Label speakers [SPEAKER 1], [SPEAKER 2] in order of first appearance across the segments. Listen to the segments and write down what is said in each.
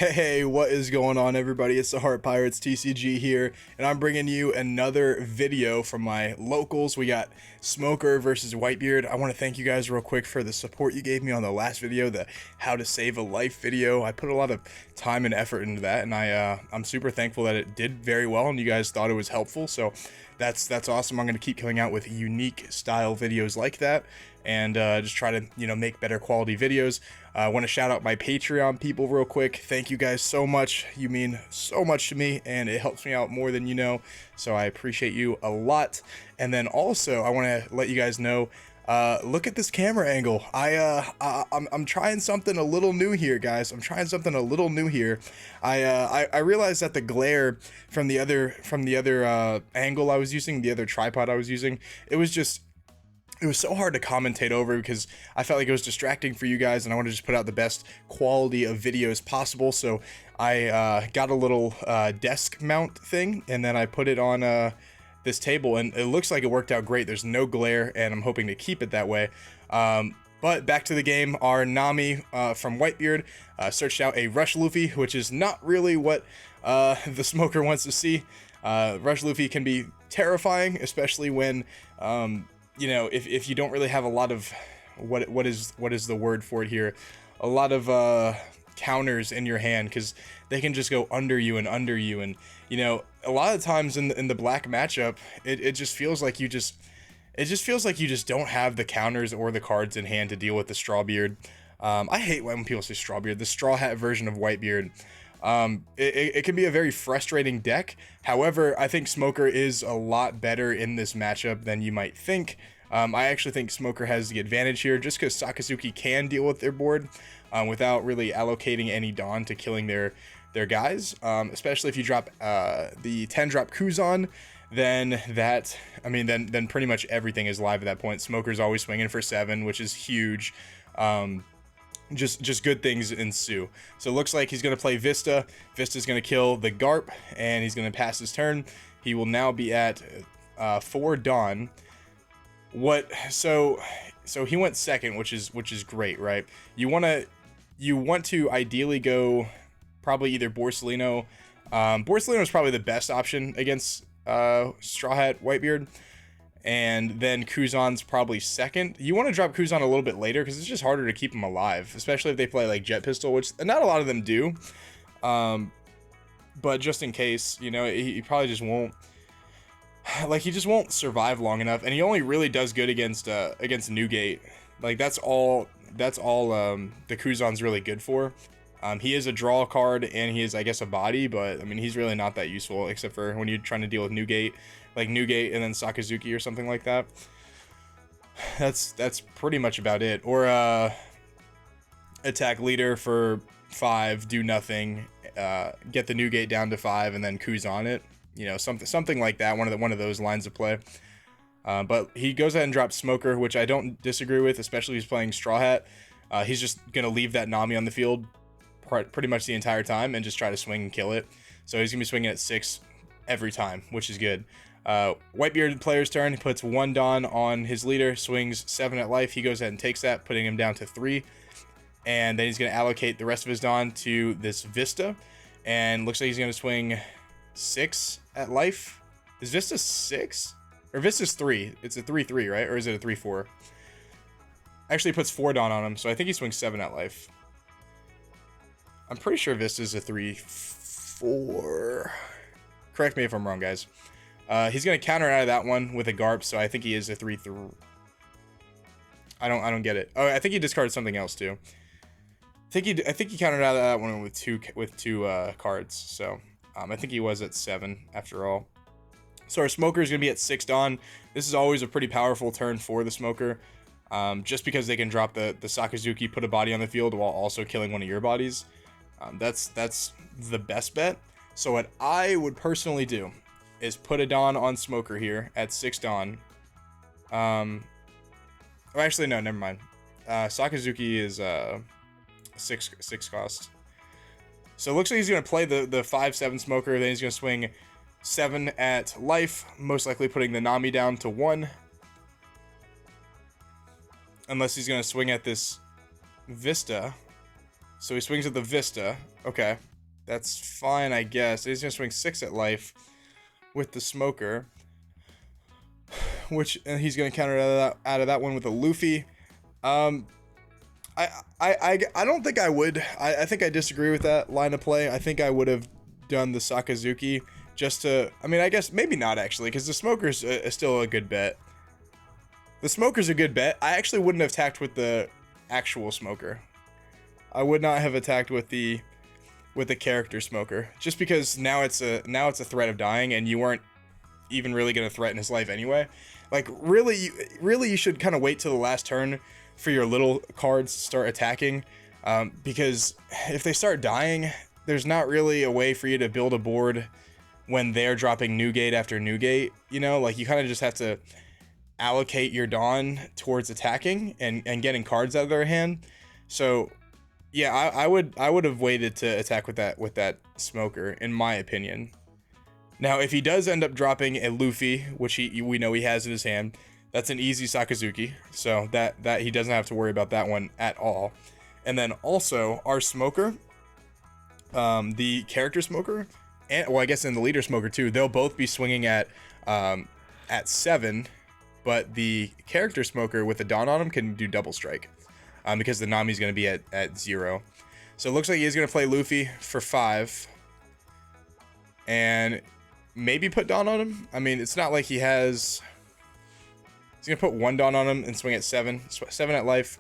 [SPEAKER 1] Hey, what is going on, everybody? It's the Heart Pirates TCG here, and I'm bringing you another video from my locals. We got Smoker versus Whitebeard. I want to thank you guys real quick for the support you gave me on the last video, the how to save a life video. I put a lot of time and effort into that, and I'm super thankful that it did very well, and you guys thought it was helpful. So that's awesome. I'm going to keep coming out with unique style videos like that, and just try to make better quality videos. I want to shout out my Patreon people real quick. Thank you guys so much. You mean so much to me, and it helps me out more than you know. So I appreciate you a lot. And then also, I want to let you guys know, look at this camera angle. I'm trying something a little new here, guys. I'm trying something a little new here. I realized that the glare from the other angle I was using, the other tripod I was using, it was so hard to commentate over because I felt like it was distracting for you guys, and I want to just put out the best quality of videos possible. So I got a little desk mount thing, and then I put it on this table, and it looks like it worked out great. There's no glare, and I'm hoping to keep it that way. But back to the game, our Nami from Whitebeard searched out a Rush Luffy, which is not really what the Smoker wants to see. Rush Luffy can be terrifying, especially when if you don't really have a lot of what is the word for it here, a lot of counters in your hand, because they can just go under you, and a lot of times in the black matchup, it just feels like you just don't have the counters or the cards in hand to deal with the Strawbeard. I hate when people say Strawbeard, the Straw Hat version of Whitebeard. It can be a very frustrating deck. However, I think Smoker is a lot better in this matchup than you might think. I actually think Smoker has the advantage here, just because Sakazuki can deal with their board without really allocating any Dawn to killing their guys. Especially if you drop the 10-drop Kuzan, then then pretty much everything is live at that point. Smoker's always swinging for 7, which is huge. Just good things ensue. So it looks like he's going to play Vista. Vista's going to kill the Garp, and he's going to pass his turn. He will now be at 4 Dawn. So he went second, which is great, right? You want to ideally go probably either Borsalino. Borsalino is probably the best option against Straw Hat Whitebeard. And then Kuzan's probably second. You want to drop Kuzan a little bit later because it's just harder to keep him alive, especially if they play like Jet Pistol, which not a lot of them do. But just in case, he probably just won't. He just won't survive long enough, and he only really does good against Newgate. Like that's all the Kuzan's really good for. He is a draw card, and he is, I guess, a body, but I mean, he's really not that useful except for when you're trying to deal with Newgate, like Newgate and then Sakazuki or something like that. That's pretty much about it. Or attack leader for 5, do nothing, get the Newgate down to 5, and then Kuzan it. Something like that. One of those lines of play. But he goes ahead and drops Smoker, which I don't disagree with, especially if he's playing Straw Hat. He's just gonna leave that Nami on the field pretty much the entire time and just try to swing and kill it. So he's gonna be swinging at 6 every time, which is good. Whitebeard player's turn. He puts 1 Dawn on his leader, swings 7 at life. He goes ahead and takes that, putting him down to 3. And then he's gonna allocate the rest of his Dawn to this Vista, and looks like he's gonna swing 6 at life. Is Vista 6? Or Vista's 3? It's a 3/3, right? Or is it a 3/4? Actually, he puts 4 Dawn on him, so I think he swings 7 at life. I'm pretty sure Vista's a 3/4. Correct me if I'm wrong, guys. He's gonna counter out of that one with a Garp, so I think he is a 3/3. I don't get it. Oh, I think he discarded something else too. I think he countered out of that one with two cards. So I think he was at 7 after all. So our Smoker is gonna be at 6 Dawn. This is always a pretty powerful turn for the Smoker, just because they can drop the Sakazuki, put a body on the field while also killing one of your bodies. That's the best bet. So what I would personally do is put a Dawn on Smoker here at 6 Dawn. Oh, actually, no, never mind. Sakazuki is 6 cost. So it looks like he's going to play the 5/7 Smoker. Then he's going to swing 7 at life, most likely putting the Nami down to 1. Unless he's going to swing at this Vista. So he swings at the Vista, Okay. That's fine, I guess. He's gonna swing 6 at life with the smoker, and he's gonna counter out of that one with a Luffy. Um, I don't think I would. I think I disagree with that line of play. I think I would have done the Sakazuki just to. I mean, I guess maybe not actually, because the smoker's still a good bet. The smoker's a good bet. I actually wouldn't have attacked with the actual smoker. I would not have attacked with the character smoker, just because now it's a threat of dying, and you weren't even really going to threaten his life anyway. Like really you should kind of wait till the last turn for your little cards to start attacking, because if they start dying, there's not really a way for you to build a board when they're dropping new gate after new gate. You know, like you kind of just have to allocate your Dawn towards attacking and getting cards out of their hand. So yeah, I would have waited to attack with that smoker, in my opinion. Now, if he does end up dropping a Luffy, which we know he has in his hand, that's an easy Sakazuki, so that he doesn't have to worry about that one at all. And then also our smoker, the character smoker, and well, I guess in the leader smoker too, they'll both be swinging at 7, but the character smoker with the Dawn on him can do double strike, because the Nami's going to be at 0. So it looks like he's going to play Luffy for 5. And maybe put Dawn on him. I mean, it's not like he has... He's going to put 1 Dawn on him and swing at 7. 7 at life.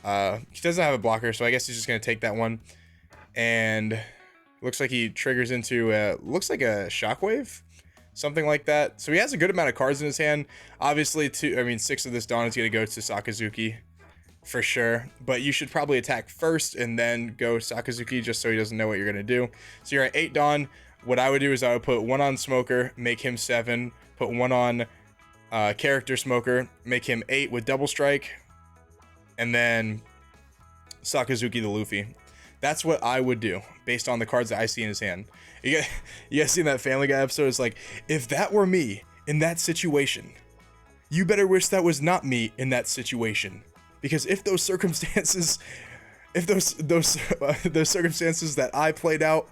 [SPEAKER 1] He doesn't have a blocker, so I guess he's just going to take that one. And looks like he triggers into... looks like a Shockwave? Something like that. So he has a good amount of cards in his hand. Obviously, 6 of this Dawn is going to go to Sakazuki. For sure, but you should probably attack first and then go Sakazuki, just so he doesn't know what you're gonna do. So you're at 8 Dawn. What I would do is I would put 1 on Smoker, make him 7, put 1 on character Smoker, make him 8 with double strike, and then Sakazuki the Luffy. That's what I would do based on the cards that I see in his hand. You guys seen that Family Guy episode? It's like, if that were me in that situation, you better wish that was not me in that situation. Because if those circumstances, those circumstances that I played out,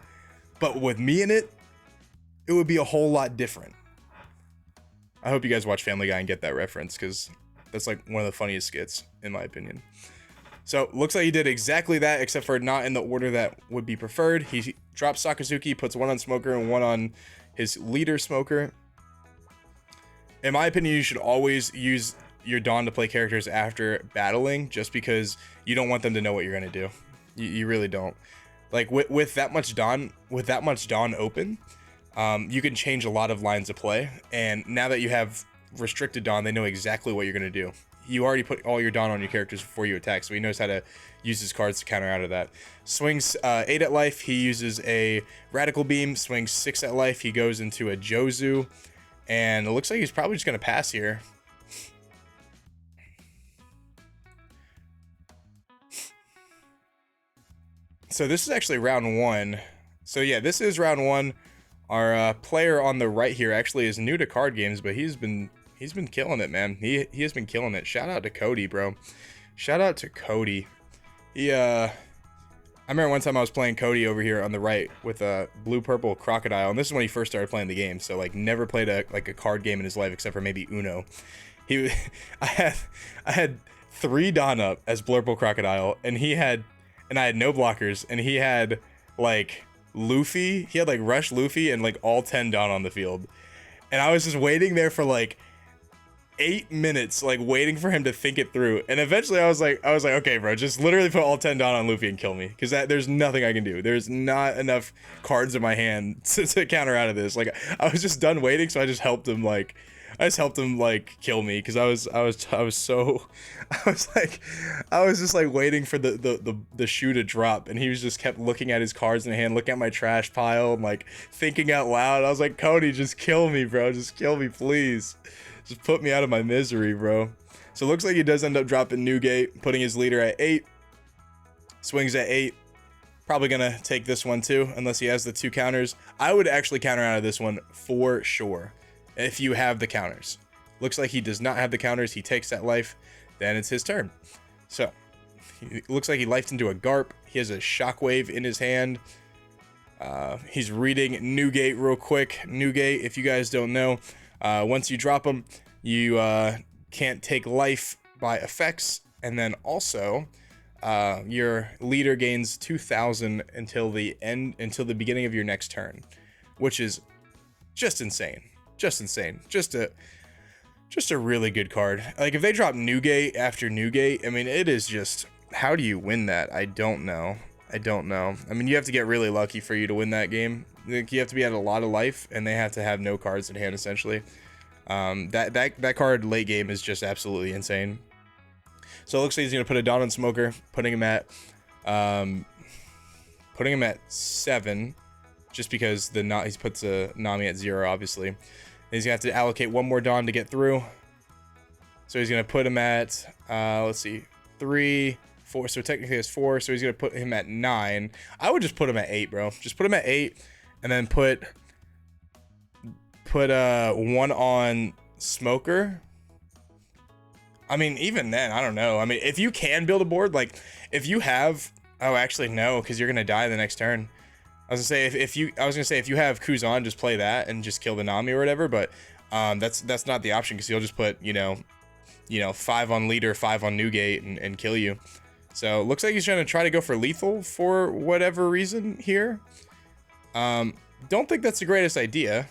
[SPEAKER 1] but with me in it, it would be a whole lot different. I hope you guys watch Family Guy and get that reference, because that's like one of the funniest skits, in my opinion. So looks like he did exactly that, except for not in the order that would be preferred. He drops Sakazuki, puts 1 on Smoker and 1 on his leader Smoker. In my opinion, you should always use your Dawn to play characters after battling, just because you don't want them to know what you're gonna do. You really don't. Like with that much Dawn open, you can change a lot of lines of play, and now that you have restricted Dawn, they know exactly what you're gonna do. You already put all your Dawn on your characters before you attack, so he knows how to use his cards to counter out of that. Swings 8 at life, he uses a Radical Beam. Swings 6 at life, he goes into a Jozu, and it looks like he's probably just gonna pass here. So this is actually round 1. So yeah, this is round 1. Our player on the right here actually is new to card games, but he's been killing it, man. He has been killing it. Shout out to Cody, bro. Shout out to Cody. I remember one time I was playing Cody over here on the right with a blue-purple crocodile, and this is when he first started playing the game. So like never played a card game in his life except for maybe Uno. I had 3 Dawn up as blue-purple crocodile, and I had no blockers, and he had like Luffy. He had like Rush Luffy and like all 10 Dawn on the field. And I was just waiting there for like 8 minutes, like waiting for him to think it through. And eventually I was like, okay, bro, just literally put all 10 Dawn on Luffy and kill me. Because there's nothing I can do. There's not enough cards in my hand to counter out of this. Like, I was just done waiting, so I just helped him kill me, because I was just like waiting for the shoe to drop, and he was just kept looking at his cards in hand, looking at my trash pile, and like thinking out loud. I was like, Cody, just kill me, bro. Just kill me, please. Just put me out of my misery, bro. So it looks like he does end up dropping Newgate, putting his leader at 8. Swings at 8. Probably gonna take this one too, unless he has the 2 counters. I would actually counter out of this one for sure, if you have the counters. Looks like he does not have the counters. He takes that life. Then it's his turn. So He looks like he lifed into a Garp. He has a Shockwave in his hand. He's reading Newgate real quick. Newgate, if you guys don't know, once you drop him, you can't take life by effects, and then also your leader gains 2,000 until the beginning of your next turn, which is just insane. Just insane. Just a really good card. Like, if they drop Newgate after Newgate, I mean, it is just, how do you win that? I don't know. I don't know. I mean, you have to get really lucky for you to win that game. Like, you have to be at a lot of life, and they have to have no cards in hand, essentially. That card late game is just absolutely insane. So it looks like he's gonna put a Dawn on Smoker, putting him at 7, just because he puts a Nami at 0, obviously. And he's gonna have to allocate one more Dawn to get through. So he's gonna put him at let's see, 3, 4. So technically it's 4. So he's gonna put him at 9. I would just put him at 8, bro. Just put him at 8, and then put 1 on Smoker. I mean, even then, I don't know. I mean, if you can build a board, like, if you have, oh, actually no, because you're gonna die the next turn. I was gonna say if you have Kuzan, just play that and just kill the Nami or whatever. But that's not the option, because he'll just put you know 5 on leader, 5 on Newgate, and kill you. So it looks like he's trying to go for lethal for whatever reason here. Don't think that's the greatest idea,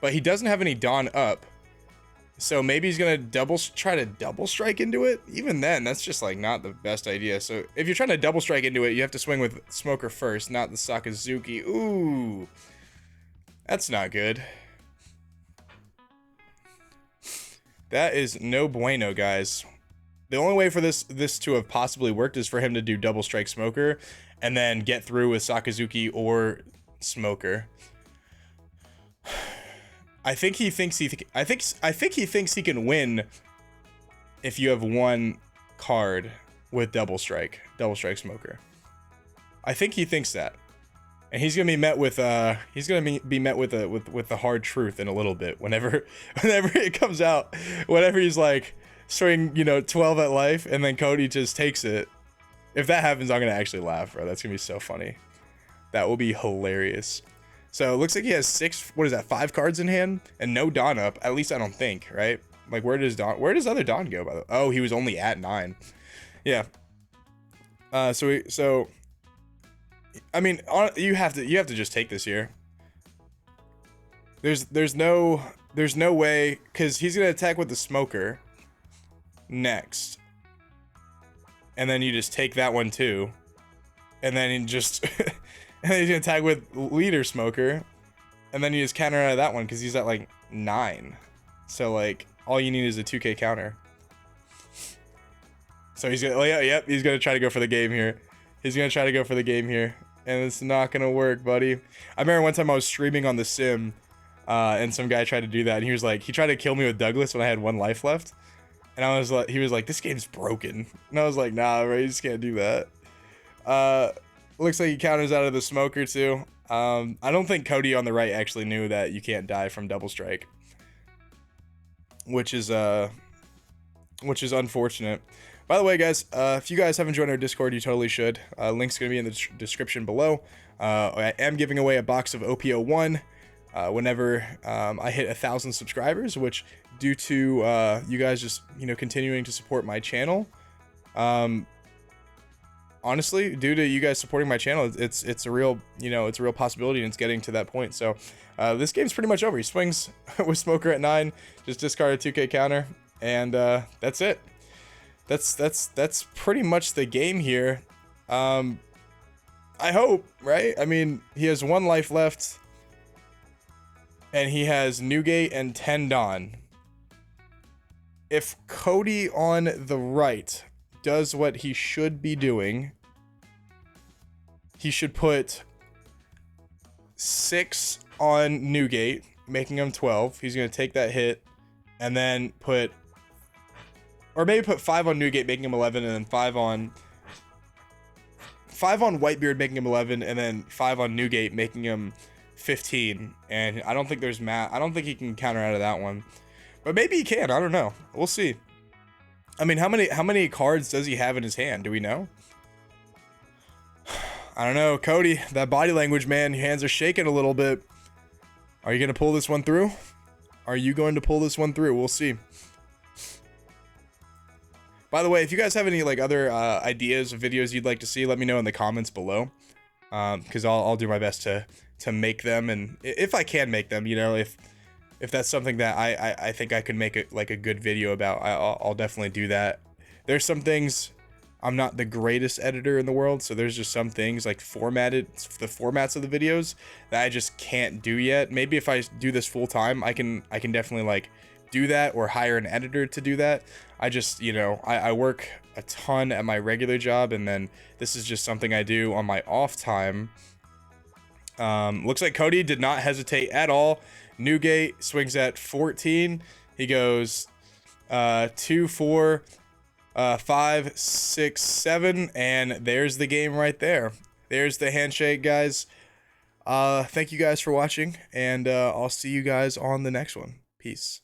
[SPEAKER 1] but he doesn't have any Dawn up. So maybe he's gonna try to double strike into it. Even then, that's just like not the best idea. So if you're trying to double strike into it, you have to swing with Smoker first, not the Sakazuki. Ooh, that's not good. That is no bueno, guys. The only way for this to have possibly worked is for him to do double strike Smoker, and then get through with Sakazuki or Smoker. I think he thinks he can win if you have one card with double strike Smoker. I think he thinks that, and he's gonna be met with the hard truth in a little bit. Whenever it comes out, whenever he's like swing 12 at life, and then Cody just takes it. If that happens, I'm gonna actually laugh, bro. That's gonna be so funny. That will be hilarious. So it looks like he has 5 cards in hand and no Dawn up. At least I don't think, right? Like, where does other Dawn go, by the way? Oh, he was only at 9. Yeah. So I mean, you have to just take this here. There's no way, because he's gonna attack with the Smoker next, and then you just take that one too, and then he just and then he's gonna tag with leader Smoker, and then you just counter out of that one because he's at like 9. So like all you need is a 2k counter. So he's gonna, he's gonna try to go for the game here. And it's not gonna work, buddy. I remember one time I was streaming on the sim, and some guy tried to do that, and he tried to kill me with Douglas when I had 1 life left, and he was like, this game's broken, and I was like, nah, bro, you just can't do that. Looks like he counters out of the Smoker too. I don't think Cody on the right actually knew that you can't die from double strike, which is unfortunate. By the way, guys, if you guys haven't joined our Discord, you totally should. Link's gonna be in the description below. I am giving away a box of OPO1 whenever I hit 1,000 subscribers, which, due to you guys just continuing to support my channel, honestly, due to you guys supporting my channel, it's a real possibility, and it's getting to that point. So this game's pretty much over. He swings with Smoker at 9, just discard a 2k counter, and that's it. That's pretty much the game here. I hope, right? I mean, he has 1 life left, and he has Newgate and 10 Dawn. If Cody on the right does what he should be doing, he should put 6 on Newgate, making him 12. He's going to take that hit, and then maybe put 5 on Newgate, making him 11, and then 5 on Whitebeard, making him 11, and then 5 on Newgate, making him 15. And I don't think I don't think he can counter out of that one, but maybe he can. I don't know. We'll see. I mean, how many cards does he have in his hand? Do we know? I don't know, Cody. That body language, man. Your hands are shaking a little bit. Are you gonna pull this one through? Are you going to pull this one through? We'll see. By the way, if you guys have any like other ideas of videos you'd like to see, let me know in the comments below. Because I'll do my best to make them, and if I can make them, you know, if that's something that I think I can make a good video about, I'll definitely do that. There's some things, I'm not the greatest editor in the world, so there's just some things like the formats of the videos that I just can't do yet. Maybe if I do this full time, I can definitely like do that, or hire an editor to do that. I just, you know, I work a ton at my regular job, and then this is just something I do on my off time. Looks like Cody did not hesitate at all. Newgate swings at 14. He goes 2, 4, 5, 6, 7, and there's the game right there. There's the handshake, guys. Thank you guys for watching, and I'll see you guys on the next one. Peace.